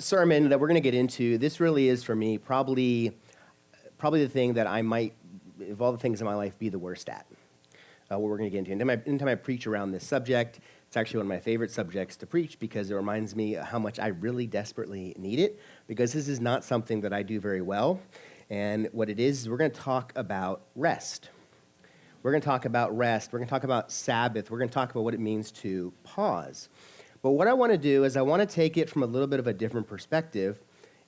sermon that we're going to get into, this really is for me probably the thing that I might, of all the things in my life, be the worst at. What we're going to get into. Anytime I preach around this subject, it's actually one of my favorite subjects to preach because it reminds me how much I really desperately need it, because this is not something that I do very well. And what it is we're going to talk about rest. We're going to talk about rest. We're going to talk about Sabbath. We're going to talk about what it means to pause. But what I want to do is I want to take it from a little bit of a different perspective,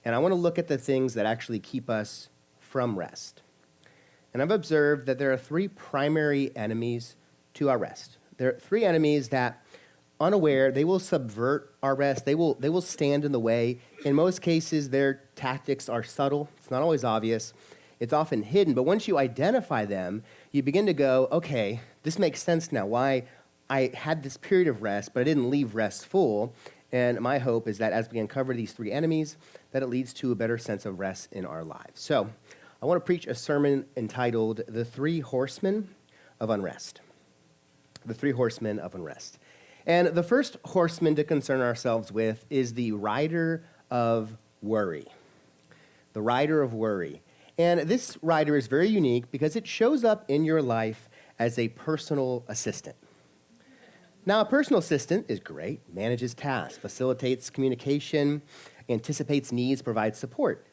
and I want to look at the things that actually keep us from rest. And I've observed that there are three primary enemies to our rest. There are three enemies that, unaware, they will subvert our rest. They will stand in the way. In most cases, their tactics are subtle. It's not always obvious. It's often hidden. But once you identify them, you begin to go, okay, this makes sense now. Why I had this period of rest, but I didn't leave rest full. And my hope is that as we uncover these three enemies, that it leads to a better sense of rest in our lives. So I want to preach a sermon entitled The Three Horsemen of Unrest. The Three Horsemen of Unrest. And the first horseman to concern ourselves with is the rider of worry. The rider of worry. And this rider is very unique because it shows up in your life as a personal assistant. Now, a personal assistant is great, manages tasks, facilitates communication, anticipates needs, provides support.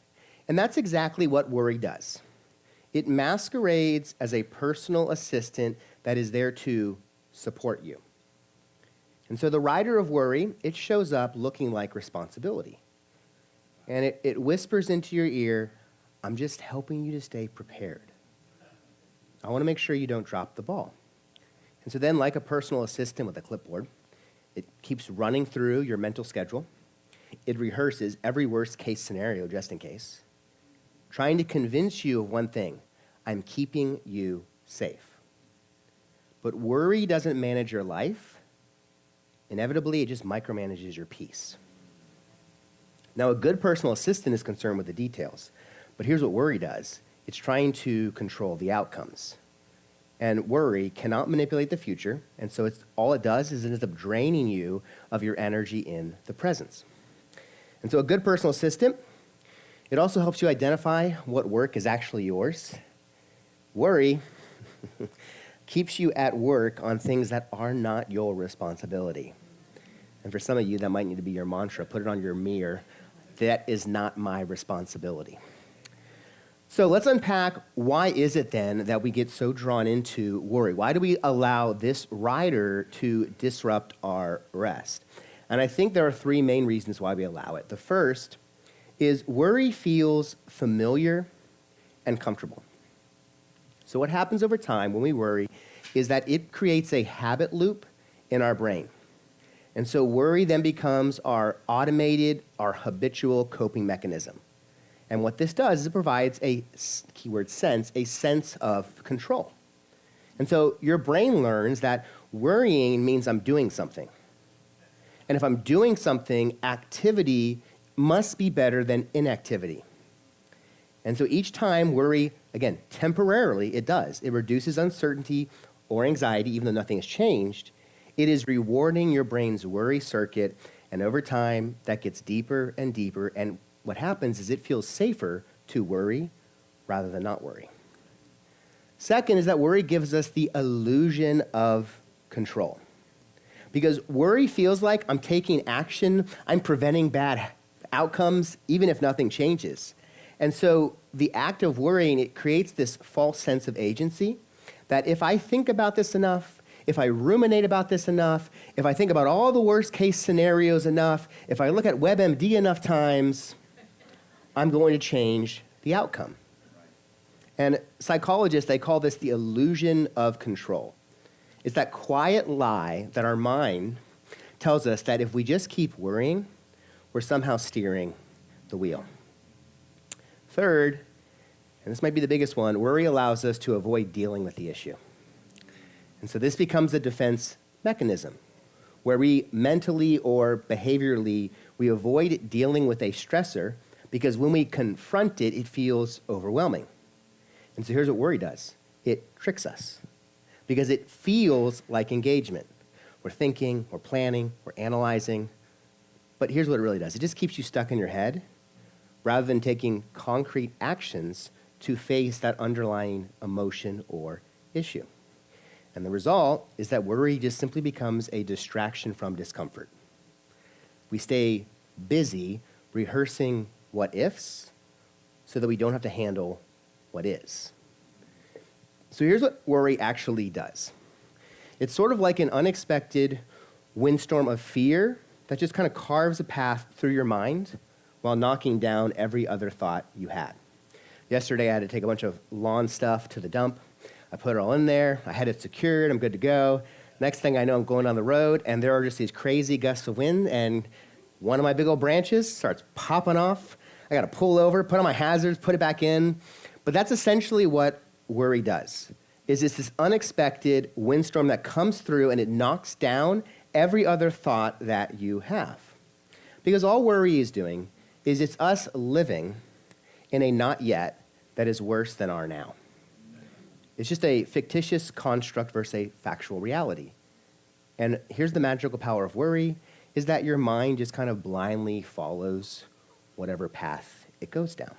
And that's exactly what worry does. It masquerades as a personal assistant that is there to support you. And so the rider of worry, it shows up looking like responsibility. And it whispers into your ear, I'm just helping you to stay prepared. I want to make sure you don't drop the ball. And so then, like a personal assistant with a clipboard, it keeps running through your mental schedule. It rehearses every worst case scenario just in case, trying to convince you of one thing: I'm keeping you safe. But worry doesn't manage your life. Inevitably, it just micromanages your peace. Now, a good personal assistant is concerned with the details, but here's what worry does. It's trying to control the outcomes. And worry cannot manipulate the future, and so all it does is it ends up draining you of your energy in the presence. And so a good personal assistant, it also helps you identify what work is actually yours. Worry keeps you at work on things that are not your responsibility. And for some of you, that might need to be your mantra. Put it on your mirror. That is not my responsibility. So let's unpack, why is it then that we get so drawn into worry? Why do we allow this rider to disrupt our rest? And I think there are three main reasons why we allow it. The first is worry feels familiar and comfortable. So what happens over time when we worry is that it creates a habit loop in our brain. And so worry then becomes our automated, our habitual coping mechanism. And what this does is it provides a sense of control. And so your brain learns that worrying means I'm doing something. And if I'm doing something, activity must be better than inactivity. And so each time worry, again, temporarily it does. It reduces uncertainty or anxiety, even though nothing has changed. It is rewarding your brain's worry circuit, and over time that gets deeper and deeper, and what happens is it feels safer to worry rather than not worry. Second is that worry gives us the illusion of control. Because worry feels like I'm taking action, I'm preventing bad outcomes, even if nothing changes. And so the act of worrying, it creates this false sense of agency that if I think about this enough, if I ruminate about this enough, if I think about all the worst case scenarios enough, if I look at WebMD enough times, I'm going to change the outcome. And psychologists, they call this the illusion of control. It's that quiet lie that our mind tells us that if we just keep worrying, we're somehow steering the wheel. Third, and this might be the biggest one, worry allows us to avoid dealing with the issue. And so this becomes a defense mechanism where we mentally or behaviorally, we avoid dealing with a stressor because when we confront it, it feels overwhelming. And so here's what worry does. It tricks us because it feels like engagement. We're thinking, we're planning, we're analyzing, But here's what it really does. It just keeps you stuck in your head rather than taking concrete actions to face that underlying emotion or issue. And the result is that worry just simply becomes a distraction from discomfort. We stay busy rehearsing what ifs so that we don't have to handle what is. So here's what worry actually does. It's sort of like an unexpected windstorm of fear that just kind of carves a path through your mind while knocking down every other thought you had. Yesterday, I had to take a bunch of lawn stuff to the dump. I put it all in there. I had it secured. I'm good to go. Next thing I know, I'm going on the road, and there are just these crazy gusts of wind, and one of my big old branches starts popping off. I got to pull over, put on my hazards, put it back in. But that's essentially what worry does, is it's this unexpected windstorm that comes through, and it knocks down every other thought that you have. Because all worry is doing is it's us living in a not yet that is worse than our now. It's just a fictitious construct versus a factual reality. And here's the magical power of worry, is that your mind just kind of blindly follows whatever path it goes down.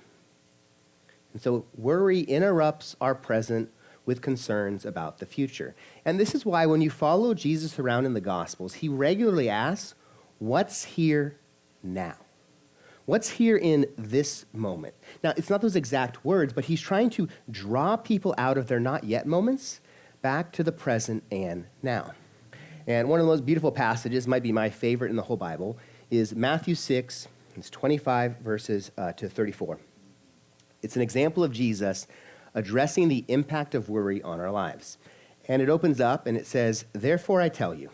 And so worry interrupts our present with concerns about the future. And this is why when you follow Jesus around in the Gospels, he regularly asks, what's here now? What's here in this moment? Now, it's not those exact words, but he's trying to draw people out of their not yet moments back to the present and now. And one of the most beautiful passages, might be my favorite in the whole Bible, is Matthew 6, it's 25 verses to 34. It's an example of Jesus addressing the impact of worry on our lives. And it opens up and it says, "Therefore I tell you,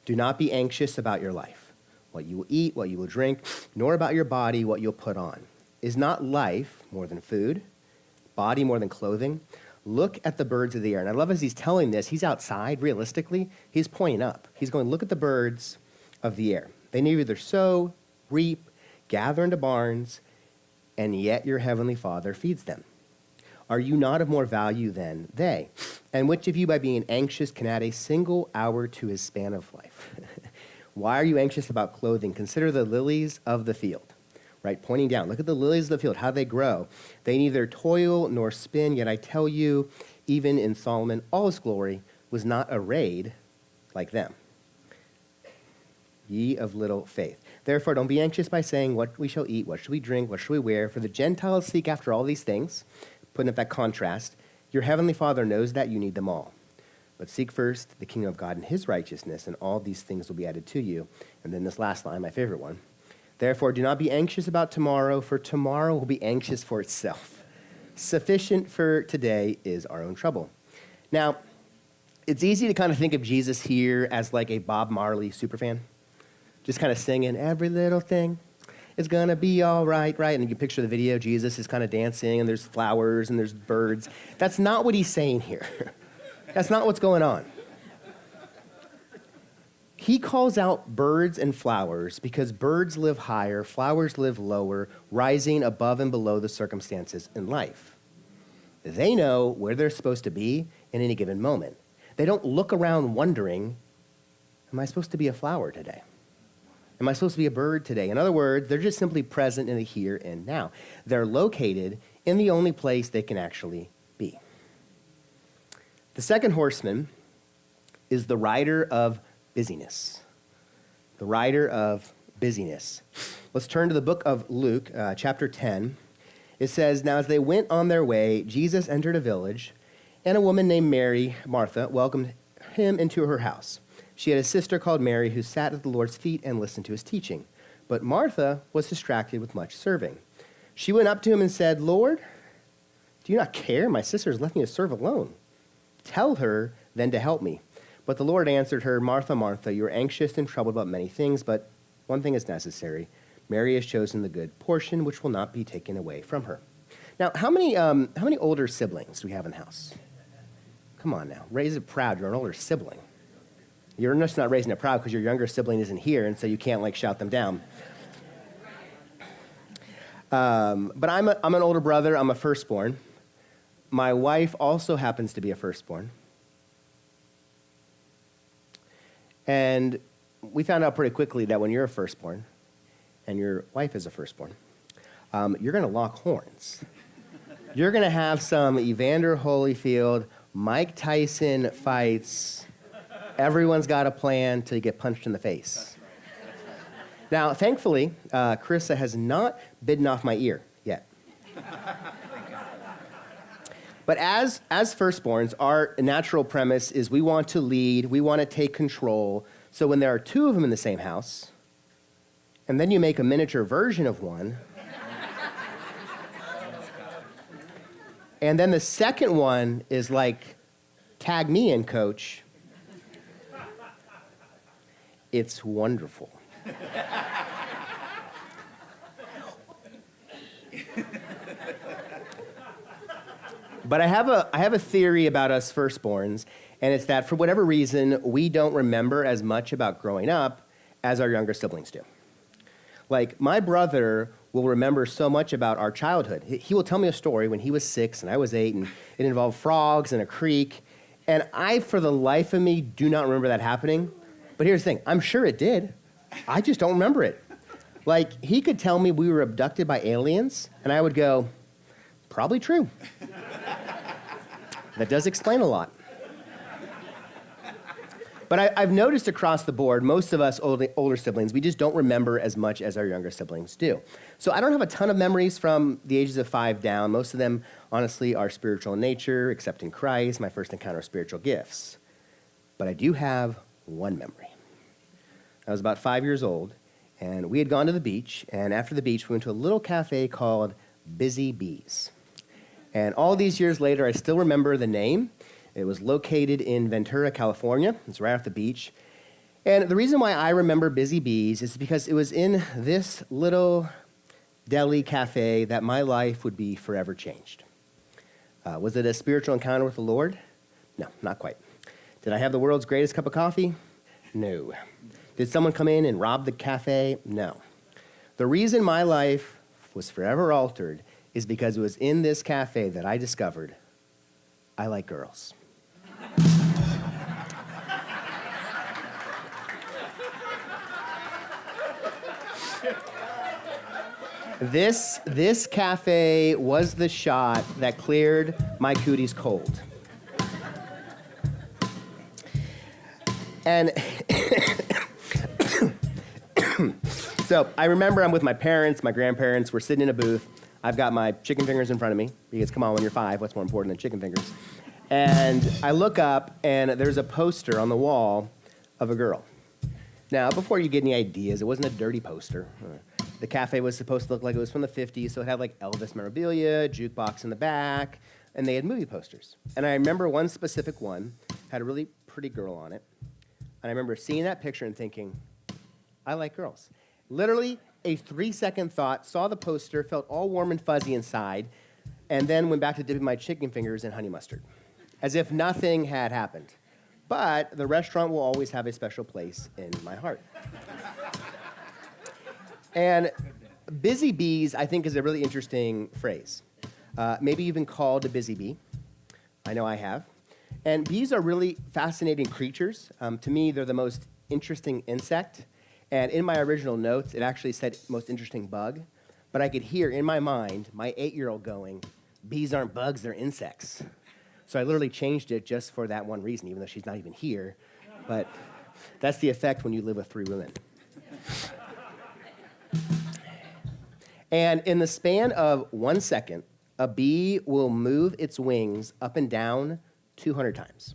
do not be anxious about your life, what you will eat, what you will drink, nor about your body, what you'll put on. Is not life more than food, body more than clothing? Look at the birds of the air." And I love as he's telling this, he's outside, realistically, he's pointing up. He's going, look at the birds of the air. They neither sow, reap, gather into barns, and yet your heavenly Father feeds them. Are you not of more value than they? And which of you, by being anxious, can add a single hour to his span of life? Why are you anxious about clothing? Consider the lilies of the field, right? Pointing down. Look at the lilies of the field, how they grow. They neither toil nor spin, yet I tell you, even in Solomon, all his glory was not arrayed like them. Ye of little faith. Therefore, don't be anxious by saying, what we shall eat, what shall we drink, what shall we wear? For the Gentiles seek after all these things, putting up that contrast. Your heavenly Father knows that you need them all. But seek first the kingdom of God and his righteousness, and all these things will be added to you. And then this last line, my favorite one. Therefore, do not be anxious about tomorrow, for tomorrow will be anxious for itself. Sufficient for today is our own trouble. Now, it's easy to kind of think of Jesus here as like a Bob Marley superfan, just kind of singing, every little thing is going to be all right, right? And you can picture the video, Jesus is kind of dancing, and there's flowers, and there's birds. That's not what he's saying here. That's not what's going on. He calls out birds and flowers because birds live higher, flowers live lower, rising above and below the circumstances in life. They know where they're supposed to be in any given moment. They don't look around wondering, am I supposed to be a flower today? Am I supposed to be a bird today? In other words, they're just simply present in the here and now. They're located in the only place they can actually be. The second horseman is the rider of busyness. The rider of busyness. Let's turn to the book of Luke, chapter 10. It says, "Now as they went on their way, Jesus entered a village, and a woman named Mary, Martha, welcomed him into her house. She had a sister called Mary who sat at the Lord's feet and listened to his teaching. But Martha was distracted with much serving. She went up to him and said, 'Lord, do you not care? My sister has left me to serve alone. Tell her then to help me.' But the Lord answered her, 'Martha, Martha, you are anxious and troubled about many things, but one thing is necessary. Mary has chosen the good portion, which will not be taken away from her.'" Now, how many older siblings do we have in the house? Come on now, raise it proud. You're an older sibling. You're just not raising it proud because your younger sibling isn't here, and so you can't like shout them down. But I'm an older brother. I'm a firstborn. My wife also happens to be a firstborn. And we found out pretty quickly that when you're a firstborn, and your wife is a firstborn, you're going to lock horns. You're going to have some Evander Holyfield, Mike Tyson fights. Everyone's got a plan to get punched in the face. Now, thankfully, Carissa has not bitten off my ear yet. But as firstborns, our natural premise is we want to lead, we want to take control. So when there are two of them in the same house, and then you make a miniature version of one, and then the second one is like, tag me in, coach. It's wonderful. But I have a theory about us firstborns, and it's that for whatever reason, we don't remember as much about growing up as our younger siblings do. Like, my brother will remember so much about our childhood. He will tell me a story when he was 6 and I was 8, and it involved frogs and a creek, and I, for the life of me, do not remember that happening. But here's the thing, I'm sure it did. I just don't remember it. Like, he could tell me we were abducted by aliens, and I would go, probably true. That does explain a lot. But I've noticed across the board, most of us older siblings, we just don't remember as much as our younger siblings do. So I don't have a ton of memories from the ages of 5 down. Most of them, honestly, are spiritual in nature, accepting Christ, my first encounter of spiritual gifts. But I do have one memory. I was about 5 years old, and we had gone to the beach, and after the beach, we went to a little cafe called Busy Bees. And all these years later, I still remember the name. It was located in Ventura, California. It's right off the beach. And the reason why I remember Busy Bees is because it was in this little deli cafe that my life would be forever changed. Was it a spiritual encounter with the Lord? No, not quite. Did I have the world's greatest cup of coffee? No. Did someone come in and rob the cafe? No. The reason my life was forever altered is because it was in this cafe that I discovered I like girls. This cafe was the shot that cleared my cooties cold. And so I remember I'm with my parents, my grandparents, we're sitting in a booth. I've got my chicken fingers in front of me, because come on, when you're 5, what's more important than chicken fingers? And I look up, and there's a poster on the wall of a girl. Now, before you get any ideas, it wasn't a dirty poster. The cafe was supposed to look like it was from the 50s, so it had like Elvis memorabilia, jukebox in the back, and they had movie posters. And I remember one specific one had a really pretty girl on it. And I remember seeing that picture and thinking, I like girls. Literally, a 3-second thought, saw the poster, felt all warm and fuzzy inside, and then went back to dipping my chicken fingers in honey mustard, as if nothing had happened. But the restaurant will always have a special place in my heart. And busy bees, I think, is a really interesting phrase. Maybe you've been called a busy bee. I know I have. And bees are really fascinating creatures. To me, they're the most interesting insect. And in my original notes, it actually said most interesting bug. But I could hear in my mind my 8-year-old going, bees aren't bugs, they're insects. So I literally changed it just for that one reason, even though she's not even here. But that's the effect when you live with 3 women. And in the span of 1 second, a bee will move its wings up and down 200 times.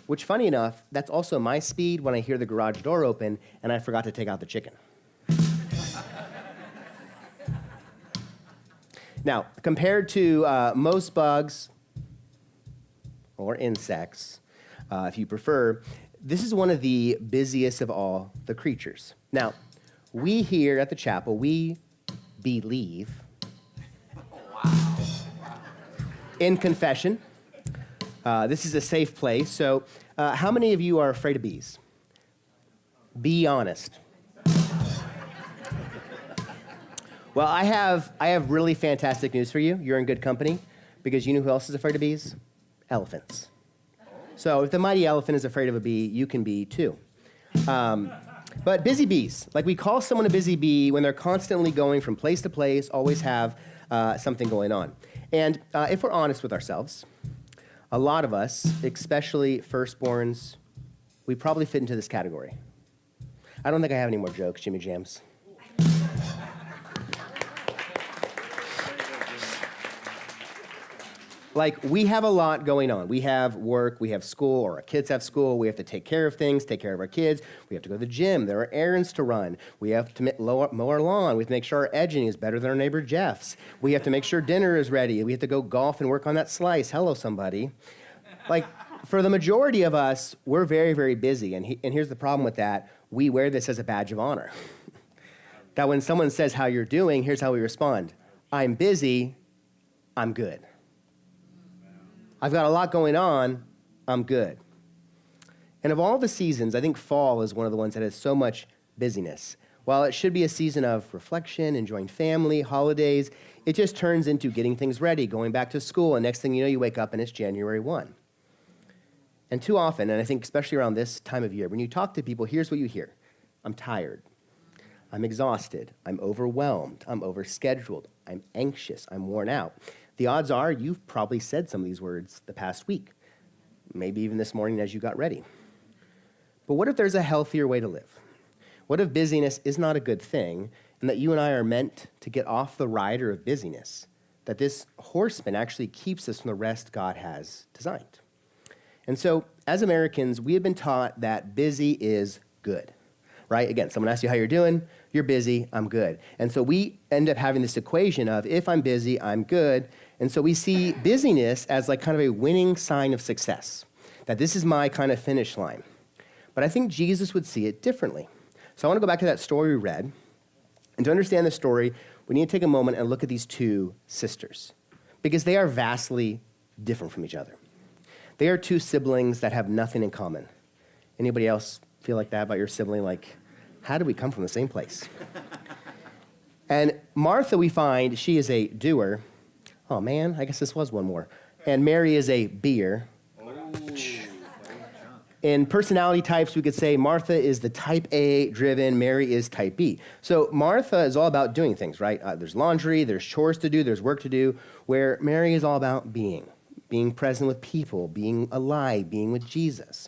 Which, funny enough, that's also my speed when I hear the garage door open and I forgot to take out the chicken. Now, compared to most bugs or insects, if you prefer, this is one of the busiest of all the creatures. Now, we here at the chapel, we believe in confession. This is a safe place. So how many of you are afraid of bees? Be honest. Well, I have really fantastic news for you. You're in good company, because you know who else is afraid of bees? Elephants. So if the mighty elephant is afraid of a bee, you can be too. But busy bees, like we call someone a busy bee when they're constantly going from place to place, always have something going on. And if we're honest with ourselves, a lot of us, especially firstborns, we probably fit into this category. I don't think I have any more jokes, Jimmy Jams. Like, we have a lot going on. We have work, we have school, or our kids have school. We have to take care of things, take care of our kids. We have to go to the gym. There are errands to run. We have to mow our lawn. We have to make sure our edging is better than our neighbor Jeff's. We have to make sure dinner is ready. We have to go golf and work on that slice. Hello, somebody. Like, for the majority of us, we're very, very busy. And here's the problem with that. We wear this as a badge of honor. That when someone says how you're doing, here's how we respond. I'm busy, I'm good. I've got a lot going on, I'm good. And of all the seasons, I think fall is one of the ones that has so much busyness. While it should be a season of reflection, enjoying family, holidays, it just turns into getting things ready, going back to school, and next thing you know, you wake up and it's January 1. And too often, and I think especially around this time of year, when you talk to people, here's what you hear. I'm tired. I'm exhausted. I'm overwhelmed. I'm overscheduled. I'm anxious. I'm worn out. The odds are you've probably said some of these words the past week, maybe even this morning as you got ready. But what if there's a healthier way to live? What if busyness is not a good thing, and that you and I are meant to get off the rider of busyness, that this horseman actually keeps us from the rest God has designed? And so, as Americans, we have been taught that busy is good, right? Again, someone asks you how you're doing, you're busy, I'm good. And so we end up having this equation of if I'm busy, I'm good. And so we see busyness as like kind of a winning sign of success, that this is my kind of finish line. But I think Jesus would see it differently. So I want to go back to that story we read. And to understand the story, we need to take a moment and look at these two sisters, because they are vastly different from each other. They are two siblings that have nothing in common. Anybody else feel like that about your sibling? Like, how do we come from the same place? And Martha, we find, she is a doer. Oh, man, I guess this was one more. And Mary is a beer. In personality types, we could say Martha is the type A driven, Mary is type B. So Martha is all about doing things, right? There's laundry, there's chores to do, there's work to do, where Mary is all about being present with people, being alive, being with Jesus.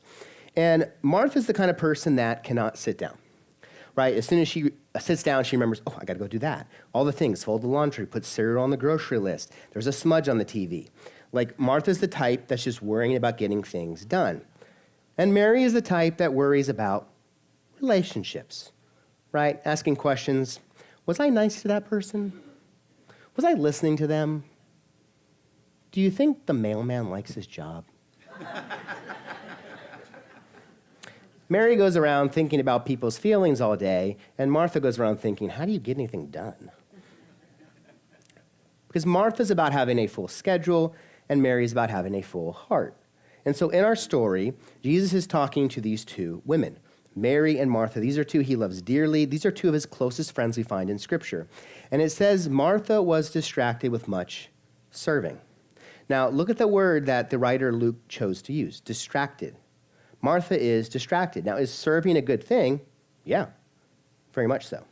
And Martha's the kind of person that cannot sit down, right? As soon as she sits down, she remembers, oh, I got to go do that. All the things, fold the laundry, put cereal on the grocery list. There's a smudge on the TV. Like, Martha's the type that's just worrying about getting things done. And Mary is the type that worries about relationships, right? Asking questions, was I nice to that person? Was I listening to them? Do you think the mailman likes his job? Mary goes around thinking about people's feelings all day, and Martha goes around thinking, how do you get anything done? Because Martha's about having a full schedule, and Mary's about having a full heart. And so in our story, Jesus is talking to these two women, Mary and Martha. These are two he loves dearly. These are two of his closest friends we find in Scripture. And it says Martha was distracted with much serving. Now, look at the word that the writer Luke chose to use, distracted. Martha is distracted. Now, is serving a good thing? Yeah, very much so.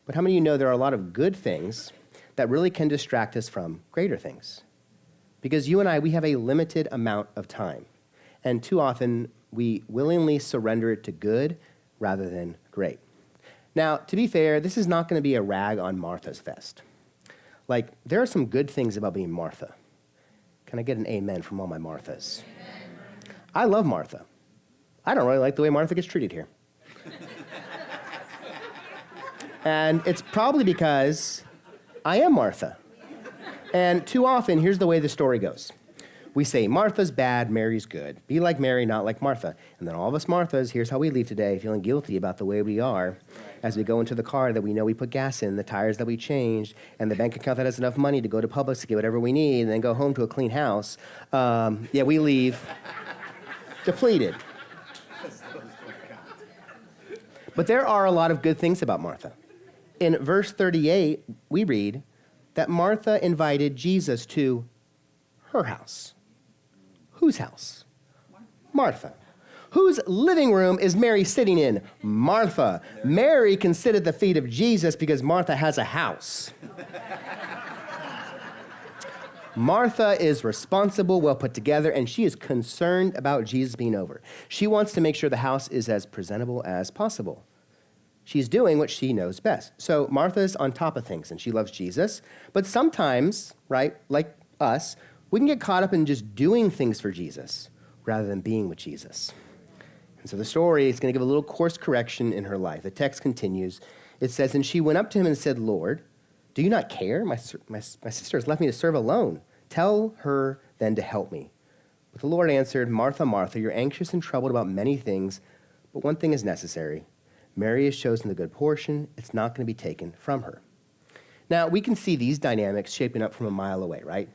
But how many of you know there are a lot of good things that really can distract us from greater things? Because you and I, we have a limited amount of time. And too often, we willingly surrender it to good rather than great. Now, to be fair, this is not going to be a rag on Martha's fest. Like, there are some good things about being Martha. Can I get an amen from all my Marthas? Amen. I love Martha. I don't really like the way Martha gets treated here. And it's probably because I am Martha. And too often, here's the way the story goes. We say, Martha's bad, Mary's good. Be like Mary, not like Martha. And then all of us Marthas, here's how we leave today, feeling guilty about the way we are as we go into the car that we know we put gas in, the tires that we changed, and the bank account that has enough money to go to Publix to get whatever we need, and then go home to a clean house. We leave depleted. But there are a lot of good things about Martha. In verse 38, we read that Martha invited Jesus to her house. Whose house? Martha. Whose living room is Mary sitting in? Martha. Mary can sit at the feet of Jesus because Martha has a house. Martha is responsible, well put together, and she is concerned about Jesus being over. She wants to make sure the house is as presentable as possible. She's doing what she knows best. So Martha's on top of things, and she loves Jesus. But sometimes, right, like us, we can get caught up in just doing things for Jesus rather than being with Jesus. And so the story is going to give a little course correction in her life. The text continues. It says, and she went up to him and said, Lord, do you not care? My sister has left me to serve alone. Tell her then to help me. But the Lord answered, Martha, Martha, you're anxious and troubled about many things, but one thing is necessary. Mary has chosen the good portion. It's not going to be taken from her. Now, we can see these dynamics shaping up from a mile away, right?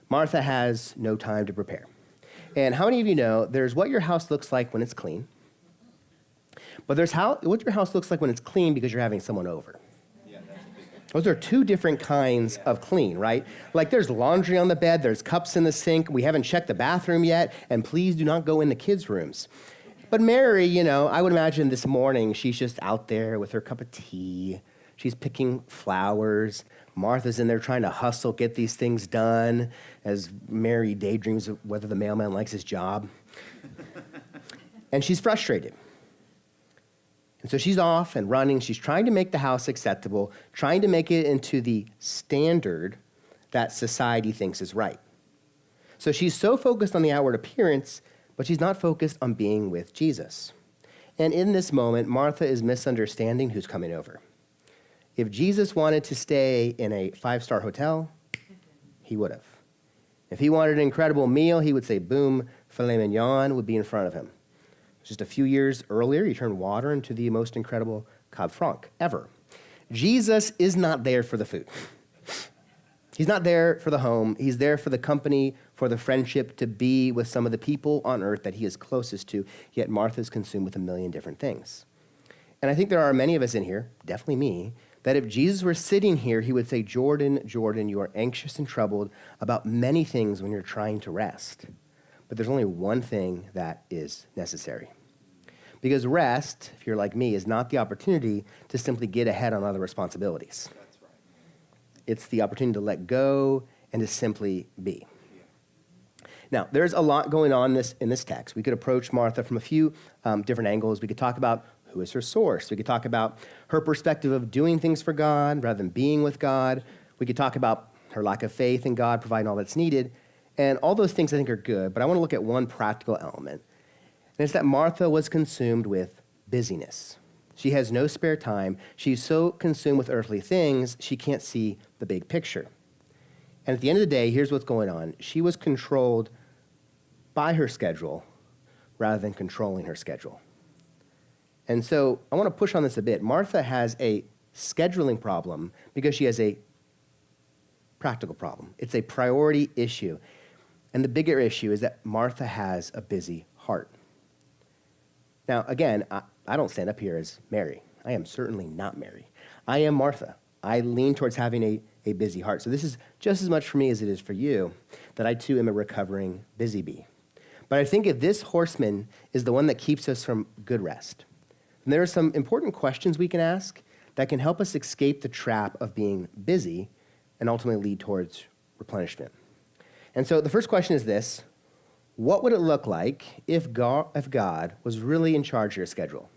Martha has no time to prepare. And how many of you know there's what your house looks like when it's clean, but there's what your house looks like when it's clean because you're having someone over. Those are two different kinds of clean, right? Like there's laundry on the bed, there's cups in the sink, we haven't checked the bathroom yet, and please do not go in the kids' rooms. But Mary, I would imagine this morning she's just out there with her cup of tea. She's picking flowers. Martha's in there trying to hustle, get these things done, as Mary daydreams of whether the mailman likes his job. And she's frustrated. And so she's off and running. She's trying to make the house acceptable, trying to make it into the standard that society thinks is right. So she's so focused on the outward appearance, but she's not focused on being with Jesus. And in this moment, Martha is misunderstanding who's coming over. If Jesus wanted to stay in a 5-star hotel, he would have. If he wanted an incredible meal, he would say, boom, filet mignon would be in front of him. Just a few years earlier, he turned water into the most incredible Cab Franc ever. Jesus is not there for the food. He's not there for the home. He's there for the company, for the friendship, to be with some of the people on earth that he is closest to, yet Martha's consumed with a million different things. And I think there are many of us in here, definitely me, that if Jesus were sitting here, he would say, Jordan, Jordan, you are anxious and troubled about many things when you're trying to rest. But there's only one thing that is necessary. Because rest, if you're like me, is not the opportunity to simply get ahead on other responsibilities. That's right. It's the opportunity to let go and to simply be. Now, there's a lot going on in this text. We could approach Martha from a few different angles. We could talk about who is her source. We could talk about her perspective of doing things for God rather than being with God. We could talk about her lack of faith in God providing all that's needed. And all those things I think are good, but I want to look at one practical element. And it's that Martha was consumed with busyness. She has no spare time. She's so consumed with earthly things, she can't see the big picture. And at the end of the day, here's what's going on. She was controlled by her schedule rather than controlling her schedule. And so I want to push on this a bit. Martha has a scheduling problem because she has a practical problem. It's a priority issue. And the bigger issue is that Martha has a busy heart. Now, again, I don't stand up here as Mary. I am certainly not Mary. I am Martha. I lean towards having a busy heart. So this is just as much for me as it is for you, that I too am a recovering busy bee. But I think if this horseman is the one that keeps us from good rest, then there are some important questions we can ask that can help us escape the trap of being busy and ultimately lead towards replenishment. And so the first question is this: what would it look like if God was really in charge of your schedule?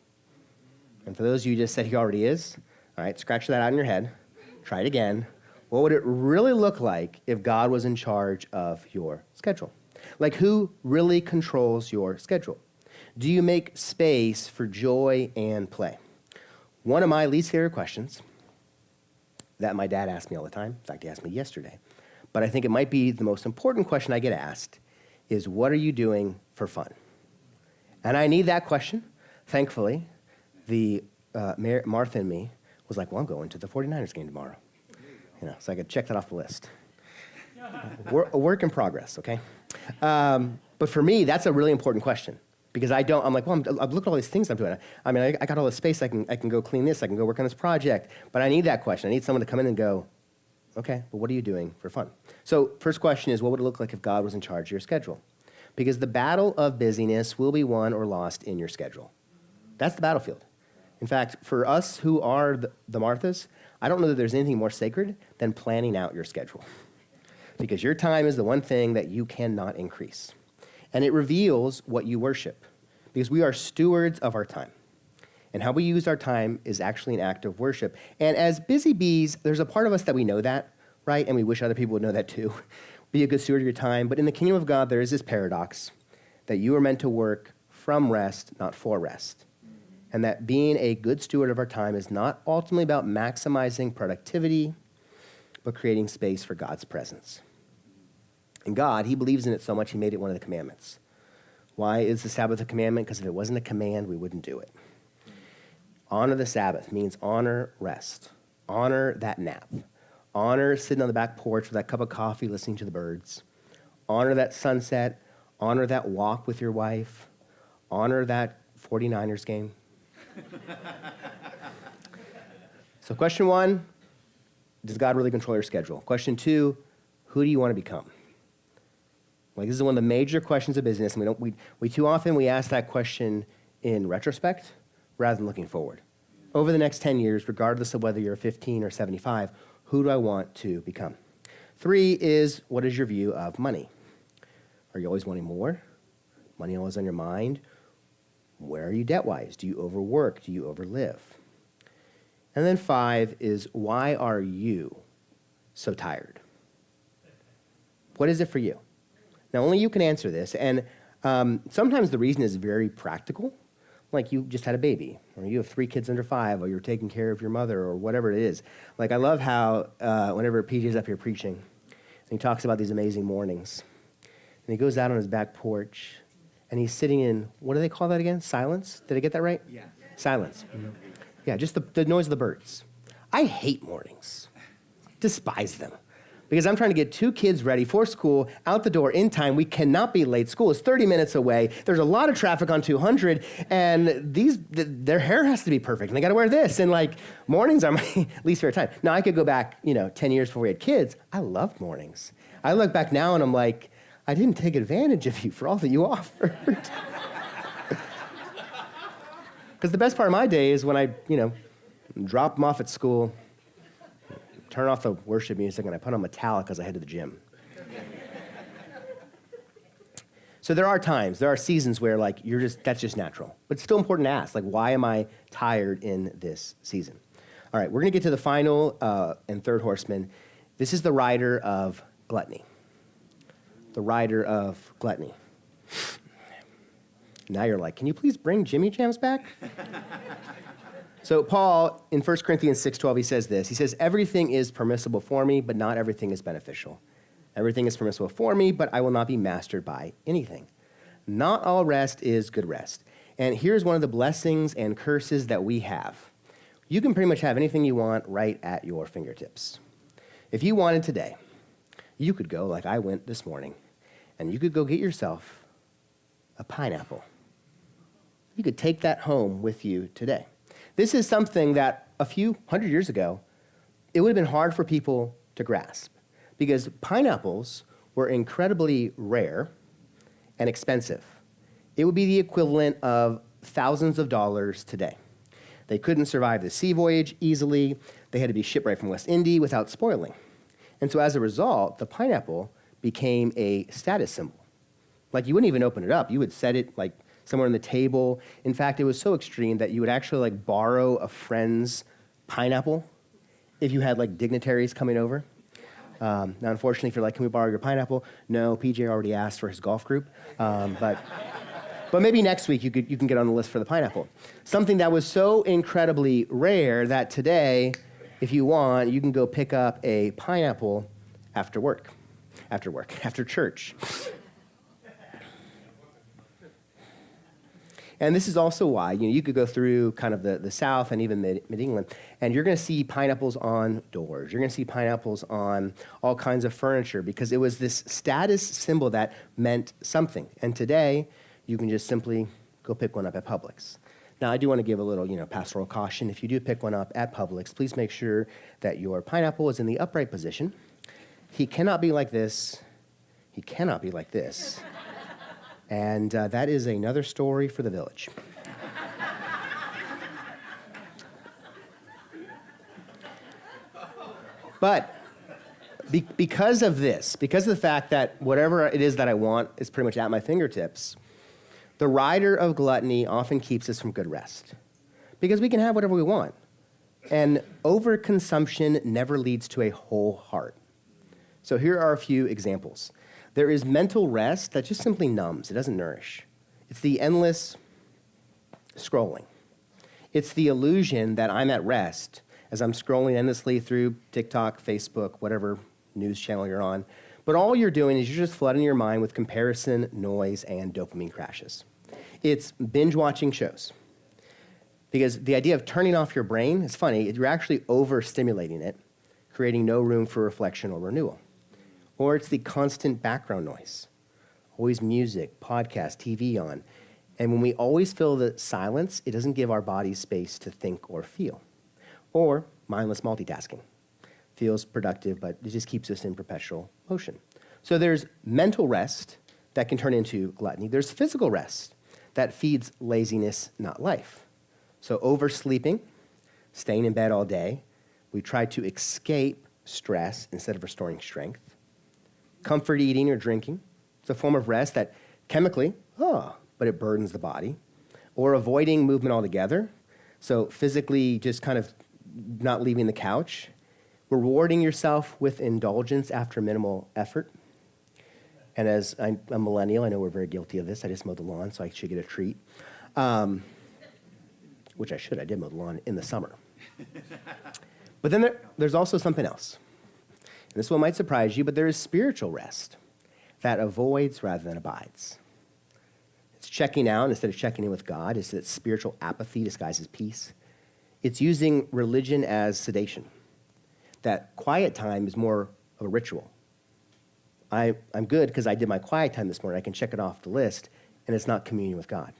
And for those of you who just said he already is, all right, scratch that out in your head. Try it again. What would it really look like if God was in charge of your schedule? Like, who really controls your schedule? Do you make space for joy and play? One of my least favorite questions that my dad asks me all the time, in fact, he asked me yesterday, but I think it might be the most important question I get asked, is what are you doing for fun? And I need that question. Thankfully, Martha in me was like, well, I'm going to the 49ers game tomorrow. So I could check that off the list. A work in progress, okay? But for me, that's a really important question because I'm like, well, look at all these things I'm doing. I mean, I got all this space. I can go clean this. I can go work on this project. But I need that question. I need someone to come in and go, okay, well, what are you doing for fun? So first question is, what would it look like if God was in charge of your schedule? because the battle of busyness will be won or lost in your schedule. That's the battlefield. In fact, for us who are the Marthas, I don't know that there's anything more sacred than planning out your schedule, because your time is the one thing that you cannot increase. And it reveals what you worship, because we are stewards of our time. And how we use our time is actually an act of worship. And as busy bees, there's a part of us that we know that, right? And we wish other people would know that too. Be a good steward of your time. But in the kingdom of God, there is this paradox that you are meant to work from rest, not for rest. And that being a good steward of our time is not ultimately about maximizing productivity, but creating space for God's presence. And God, he believes in it so much, he made it one of the commandments. Why is the Sabbath a commandment? Because if it wasn't a command, we wouldn't do it. Honor the Sabbath means honor rest. Honor that nap. Honor sitting on the back porch with that cup of coffee listening to the birds. Honor that sunset. Honor that walk with your wife. Honor that 49ers game. So question 1, does God really control your schedule? Question 2, who do you want to become? Like, this is one of the major questions of business, and we too often we ask that question in retrospect rather than looking forward. Over the next 10 years, regardless of whether you're 15 or 75, who do I want to become? 3 is, what is your view of money? Are you always wanting more? Money always on your mind? Where are you debt-wise? Do you overwork? Do you overlive? And then 5 is, why are you so tired? What is it for you? Now, only you can answer this, and sometimes the reason is very practical, like you just had a baby, or you have 3 kids under 5, or you're taking care of your mother, or whatever it is. Like, I love how whenever PJ's up here preaching, and he talks about these amazing mornings, and he goes out on his back porch, and he's sitting in, what do they call that again? Silence? Did I get that right? Yeah. Silence. Mm-hmm. Yeah, just the noise of the birds. I hate mornings. Despise them. Because I'm trying to get 2 kids ready for school, out the door in time. We cannot be late. School is 30 minutes away. There's a lot of traffic on 200, and their hair has to be perfect, and they got to wear this. And like, mornings are my least favorite time. Now, I could go back, 10 years before we had kids. I loved mornings. I look back now, and I'm like, I didn't take advantage of you for all that you offered. Because the best part of my day is when I, drop them off at school, turn off the worship music, and I put on Metallica as I head to the gym. So there are seasons where that's just natural. But it's still important to ask, why am I tired in this season? All right, we're going to get to the final and third horseman. This is the rider of gluttony. The rider of gluttony. Now you're like, can you please bring Jimmy Jams back? So Paul, in 1 Corinthians 6:12, he says this. He says, everything is permissible for me, but not everything is beneficial. Everything is permissible for me, but I will not be mastered by anything. Not all rest is good rest. And here's one of the blessings and curses that we have. You can pretty much have anything you want right at your fingertips. If you wanted today, you could go, like I went this morning, and you could go get yourself a pineapple. You could take that home with you today. This is something that a few hundred years ago, it would have been hard for people to grasp, because pineapples were incredibly rare and expensive. It would be the equivalent of thousands of dollars today. They couldn't survive the sea voyage easily. They had to be shipped right from West India without spoiling. And so as a result, the pineapple became a status symbol. Like, you wouldn't even open it up. You would set it somewhere on the table. In fact, it was so extreme that you would actually borrow a friend's pineapple if you had dignitaries coming over. Now, unfortunately, if you're like, can we borrow your pineapple? No, PJ already asked for his golf group. But maybe next week you can get on the list for the pineapple. Something that was so incredibly rare that today, if you want, you can go pick up a pineapple after church. And this is also why, you could go through kind of the South and even mid-England, and you're going to see pineapples on doors. You're going to see pineapples on all kinds of furniture, because it was this status symbol that meant something. And today, you can just simply go pick one up at Publix. Now, I do want to give a little, pastoral caution. If you do pick one up at Publix, please make sure that your pineapple is in the upright position. He cannot be like this. He cannot be like this. And that is another story for the village. But because of this, because of the fact that whatever it is that I want is pretty much at my fingertips, the rider of gluttony often keeps us from good rest. Because we can have whatever we want. And overconsumption never leads to a whole heart. So here are a few examples. There is mental rest that just simply numbs. It doesn't nourish. It's the endless scrolling. It's the illusion that I'm at rest as I'm scrolling endlessly through TikTok, Facebook, whatever news channel you're on. But all you're doing is you're just flooding your mind with comparison, noise, and dopamine crashes. It's binge watching shows. Because the idea of turning off your brain is funny. You're actually overstimulating it, creating no room for reflection or renewal. Or it's the constant background noise. Always music, podcast, TV on. And when we always feel the silence, it doesn't give our bodies space to think or feel. Or mindless multitasking. Feels productive, but it just keeps us in perpetual motion. So there's mental rest that can turn into gluttony. There's physical rest that feeds laziness, not life. So oversleeping, staying in bed all day, we try to escape stress instead of restoring strength. Comfort eating or drinking, it's a form of rest that chemically, but it burdens the body. Or avoiding movement altogether, so physically just kind of not leaving the couch. Rewarding yourself with indulgence after minimal effort. And as I'm a millennial, I know we're very guilty of this. I just mowed the lawn, so I should get a treat. Which I should. I did mow the lawn in the summer. But then there's also something else. And this one might surprise you, but there is spiritual rest that avoids rather than abides. It's checking out instead of checking in with God. It's that spiritual apathy disguises peace. It's using religion as sedation. That quiet time is more of a ritual. I'm good because I did my quiet time this morning. I can check it off the list, and it's not communion with God.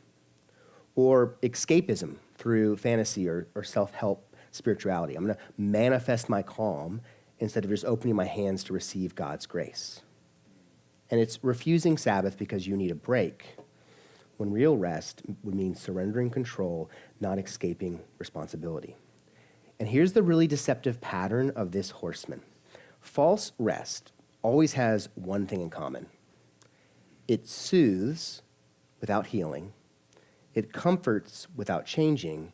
Or escapism through fantasy or self-help spirituality. I'm going to manifest my calm instead of just opening my hands to receive God's grace. And it's refusing Sabbath because you need a break, when real rest would mean surrendering control, not escaping responsibility. And here's the really deceptive pattern of this horseman. False rest always has one thing in common. It soothes without healing. It comforts without changing,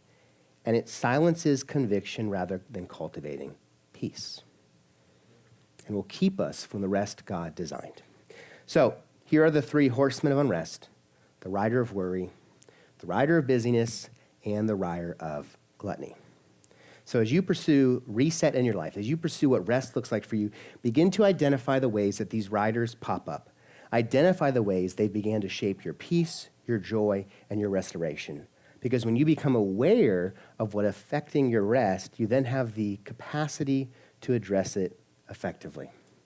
and it silences conviction rather than cultivating peace. And will keep us from the rest God designed. So here are the three horsemen of unrest: the rider of worry, the rider of busyness, and the rider of gluttony. So as you pursue reset in your life, as you pursue what rest looks like for you, begin to identify the ways that these riders pop up. Identify the ways they began to shape your peace, your joy, and your restoration. Because when you become aware of what affecting your rest, you then have the capacity to address it effectively.